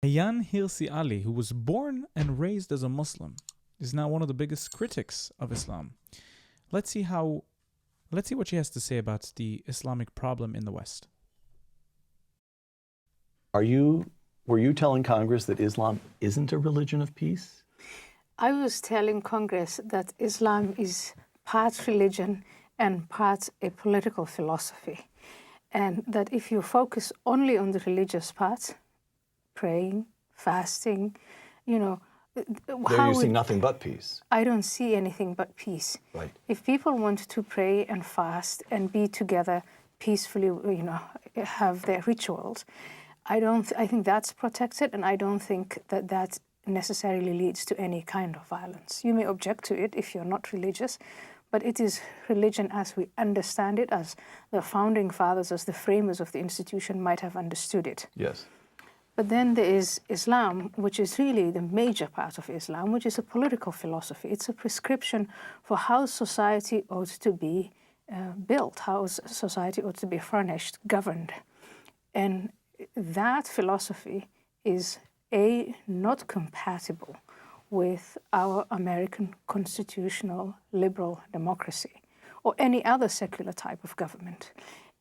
Ayaan Hirsi Ali, who was born and raised as a Muslim, is now one of the biggest critics of Islam. Let's see what she has to say about the Islamic problem in the West. Were you telling Congress that Islam isn't a religion of peace? I was telling Congress that Islam is part religion and part a political philosophy. And that if you focus only on the religious part, praying, fasting, There you see nothing but peace. I don't see anything but peace. Right. If people want to pray and fast and be together peacefully, have their rituals, I think that's protected, and I don't think that necessarily leads to any kind of violence. You may object to it if you're not religious, but it is religion as we understand it, as the founding fathers, as the framers of the institution might have understood it. Yes. But then there is Islam, which is really the major part of Islam, which is a political philosophy. It's a prescription for how society ought to be built, how society ought to be furnished, governed. And that philosophy is, not compatible with our American constitutional liberal democracy or any other secular type of government.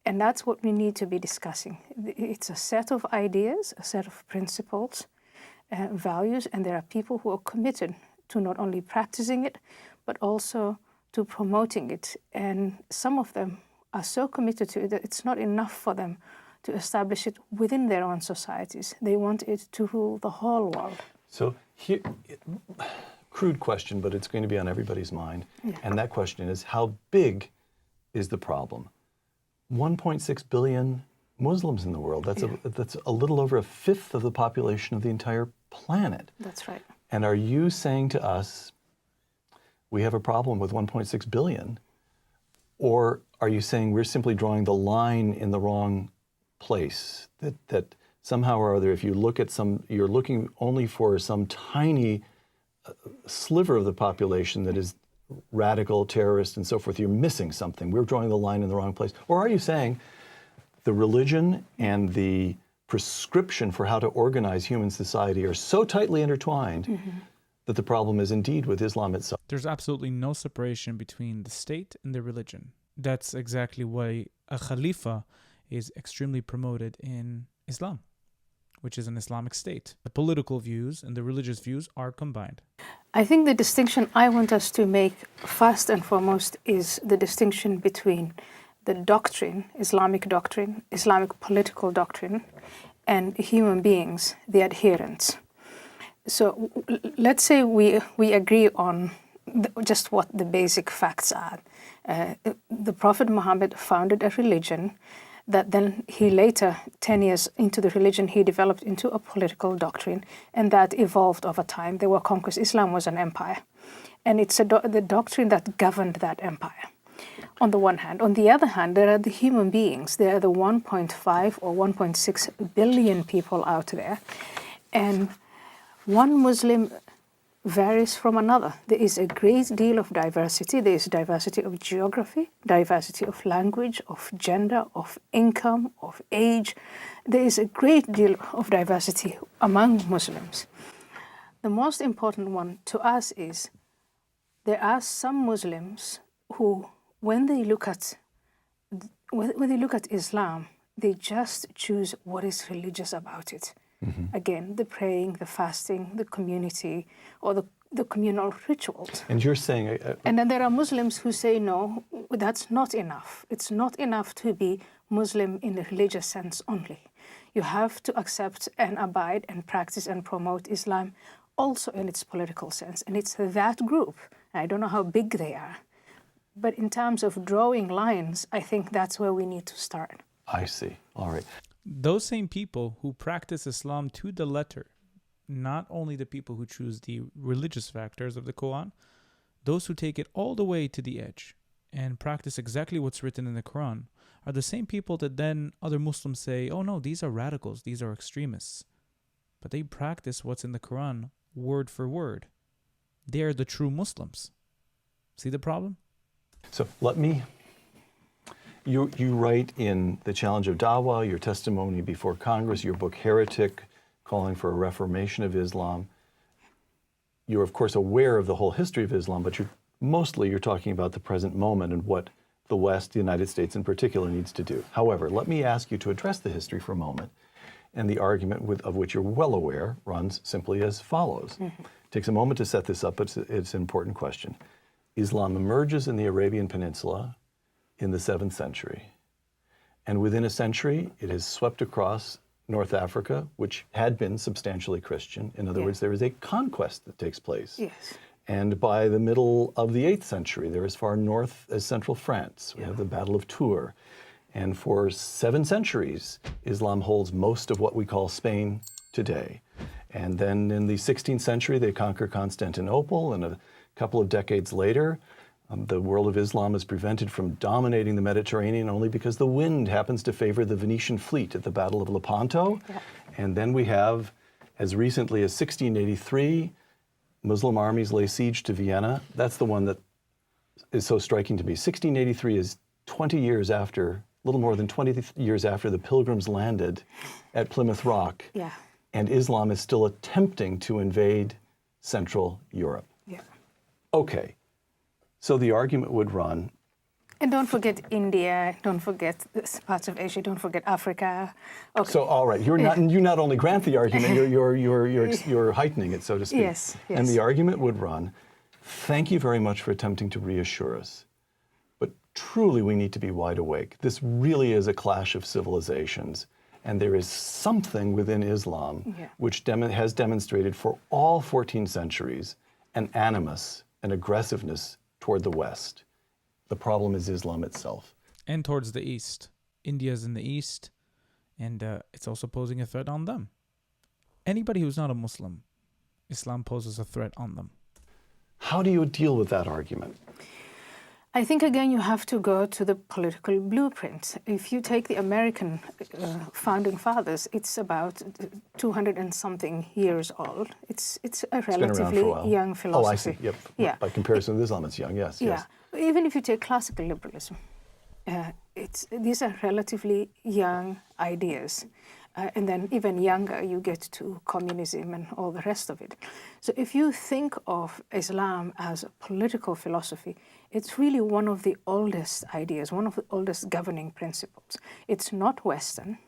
And that's what we need to be discussing. It's a set of ideas, a set of principles, values, and there are people who are committed to not only practicing it, but also to promoting it. And some of them are so committed to it that it's not enough for them to establish it within their own societies. They want it to rule the whole world. So here, crude question, but it's going to be on everybody's mind. Yeah. And that question is, how big is the problem? 1.6 billion Muslims in the world. That's a little over a fifth of the population of the entire planet. That's right. And are you saying to us, we have a problem with 1.6 billion? Or are you saying we're simply drawing the line in the wrong place? That somehow or other, if you look at you're looking only for some tiny sliver of the population that is radical, terrorist, and so forth, you're missing something. We're drawing the line in the wrong place. Or are you saying the religion and the prescription for how to organize human society are so tightly intertwined that the problem is indeed with Islam itself? There's absolutely no separation between the state and the religion. That's exactly why a Khalifa is extremely promoted in Islam, which is an Islamic state. The political views and the religious views are combined. I think the distinction I want us to make first and foremost is the distinction between the doctrine, Islamic political doctrine, and human beings, the adherents. So let's say we agree on just what the basic facts are. The Prophet Muhammad founded a religion that then he later, 10 years into the religion, he developed into a political doctrine, and that evolved over time. There were conquests. Islam was an empire, and it's the doctrine that governed that empire, on the one hand. On the other hand, there are the human beings. There are the 1.5 or 1.6 billion people out there, and one Muslim varies from another. There is a great deal of diversity. There is diversity of geography, diversity of language, of gender, of income, of age. There is a great deal of diversity among Muslims. The most important one to us is there are some Muslims who, when they look at Islam, they just choose what is religious about it. Again, the praying, the fasting, the community, or the communal rituals. And you're saying... and then there are Muslims who say, no, that's not enough. It's not enough to be Muslim in the religious sense only. You have to accept and abide and practice and promote Islam also in its political sense. And it's that group. I don't know how big they are. But in terms of drawing lines, I think that's where we need to start. I see. All right. Those same people who practice Islam to the letter, not only the people who choose the religious factors of the Quran, those who take it all the way to the edge and practice exactly what's written in the Quran, are the same people that then other Muslims say, oh no, these are radicals, these are extremists. But they practice what's in the Quran word for word. They are the true Muslims. See the problem? So you write in The Challenge of Dawah, your testimony before Congress, your book Heretic, calling for a reformation of Islam. You're, of course, aware of the whole history of Islam, but you're talking about the present moment and what the West, the United States in particular, needs to do. However, let me ask you to address the history for a moment. And the argument of which you're well aware runs simply as follows. Mm-hmm. It takes a moment to set this up, but it's an important question. Islam emerges in the Arabian Peninsula in the 7th century. And within a century, it has swept across North Africa, which had been substantially Christian. In other words, there is a conquest that takes place. Yes. And by the middle of the 8th century, they're as far north as central France. We have the Battle of Tours. And for 7 centuries, Islam holds most of what we call Spain today. And then in the 16th century, they conquer Constantinople, and a couple of decades later, the world of Islam is prevented from dominating the Mediterranean only because the wind happens to favor the Venetian fleet at the Battle of Lepanto. Yeah. And then we have, as recently as 1683, Muslim armies lay siege to Vienna. That's the one that is so striking to me. 1683 is 20 years after, a little more than 20 years after the Pilgrims landed at Plymouth Rock. Yeah. And Islam is still attempting to invade Central Europe. Yeah. Okay. So the argument would run. And don't forget India, don't forget parts of Asia, don't forget Africa. Okay. So all right, you not only grant the argument, you're heightening it, so to speak. Yes, yes. And the argument would run, thank you very much for attempting to reassure us, but truly we need to be wide awake. This really is a clash of civilizations, and there is something within Islam which has demonstrated for all 14 centuries an animus, an aggressiveness toward the West. The problem is Islam itself. And towards the East. India's in the East, and it's also posing a threat on them. Anybody who's not a Muslim, Islam poses a threat on them. How do you deal with that argument? I think, again, you have to go to the political blueprint. If you take the American founding fathers, it's about 200 and something years old. It's a relatively young philosophy. Oh, I see. Yep. Yeah. By comparison with Islam, it's young. Yes. Yeah. Yes. Even if you take classical liberalism, these are relatively young ideas. And then even younger, you get to communism and all the rest of it. So if you think of Islam as a political philosophy, it's really one of the oldest ideas, one of the oldest governing principles. It's not Western.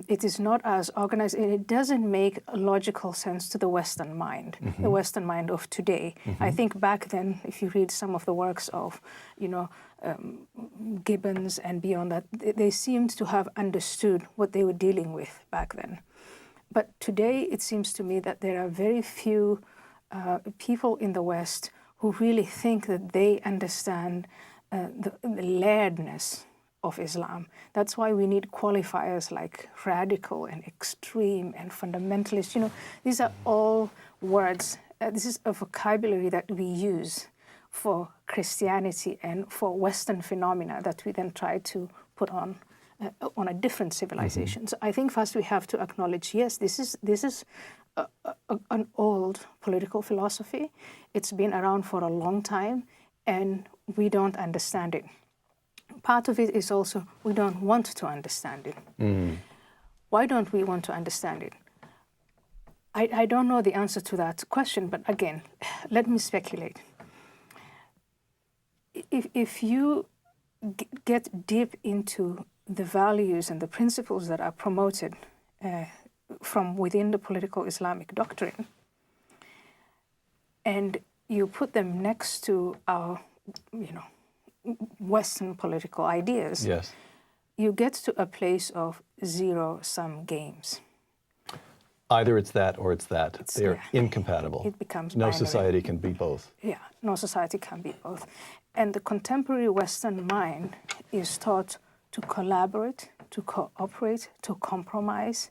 It is not as organized, and it doesn't make logical sense to the Western mind, the Western mind of today. I think back then, if you read some of the works of, Gibbons and beyond that, they seemed to have understood what they were dealing with back then. But today, it seems to me that there are very few people in the West who really think that they understand the layeredness of Islam. That's why we need qualifiers like radical and extreme and fundamentalist. These are all words. This is a vocabulary that we use for Christianity and for Western phenomena that we then try to put on a different civilization. So I think first we have to acknowledge, yes, this is an old political philosophy. It's been around for a long time, and we don't understand it. Part of it is also we don't want to understand it. Why don't we want to understand it? I don't know the answer to that question, but again, let me speculate. If you get deep into the values and the principles that are promoted from within the political Islamic doctrine, and you put them next to our, Western political ideas, yes, you get to a place of zero-sum games. Either it's that or it's that. They're incompatible. It becomes no binary. Society can be both. Yeah, no society can be both. And the contemporary Western mind is taught to collaborate, to cooperate, to compromise.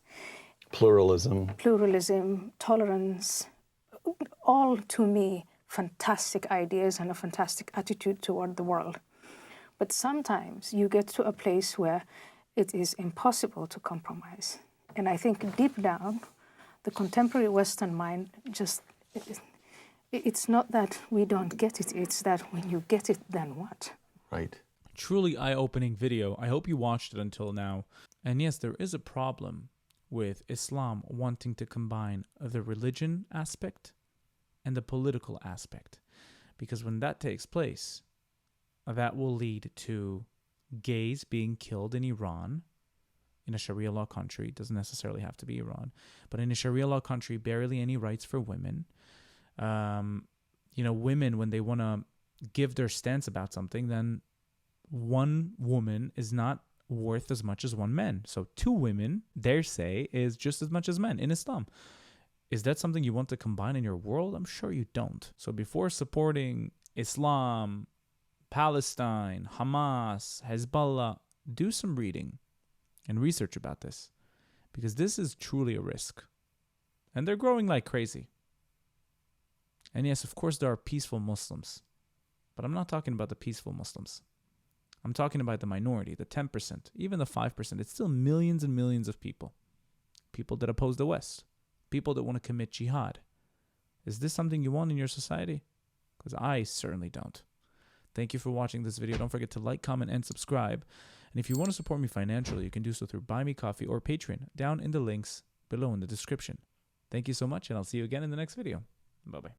Pluralism, tolerance, all to me fantastic ideas and a fantastic attitude toward the world. But sometimes you get to a place where it is impossible to compromise. And I think deep down, the contemporary Western mind it's not that we don't get it, it's that when you get it, then what? Right. Truly eye-opening video. I hope you watched it until now. And yes, there is a problem with Islam wanting to combine the religion aspect and the political aspect. Because when that takes place, that will lead to gays being killed in Iran, in a Sharia law country. It doesn't necessarily have to be Iran, but in a Sharia law country, barely any rights for women. Women, when they want to give their stance about something, then one woman is not worth as much as one man. So 2 women, their say, is just as much as men in Islam. Is that something you want to combine in your world? I'm sure you don't. So before supporting Islam, Palestine, Hamas, Hezbollah, do some reading and research about this, because this is truly a risk. And they're growing like crazy. And yes, of course, there are peaceful Muslims, but I'm not talking about the peaceful Muslims. I'm talking about the minority, the 10%, even the 5%. It's still millions and millions of people. People that oppose the West. People that want to commit jihad. Is this something you want in your society? Because I certainly don't. Thank you for watching this video. Don't forget to like, comment, and subscribe. And if you want to support me financially, you can do so through Buy Me Coffee or Patreon, down in the links below in the description. Thank you so much, and I'll see you again in the next video. Bye-bye.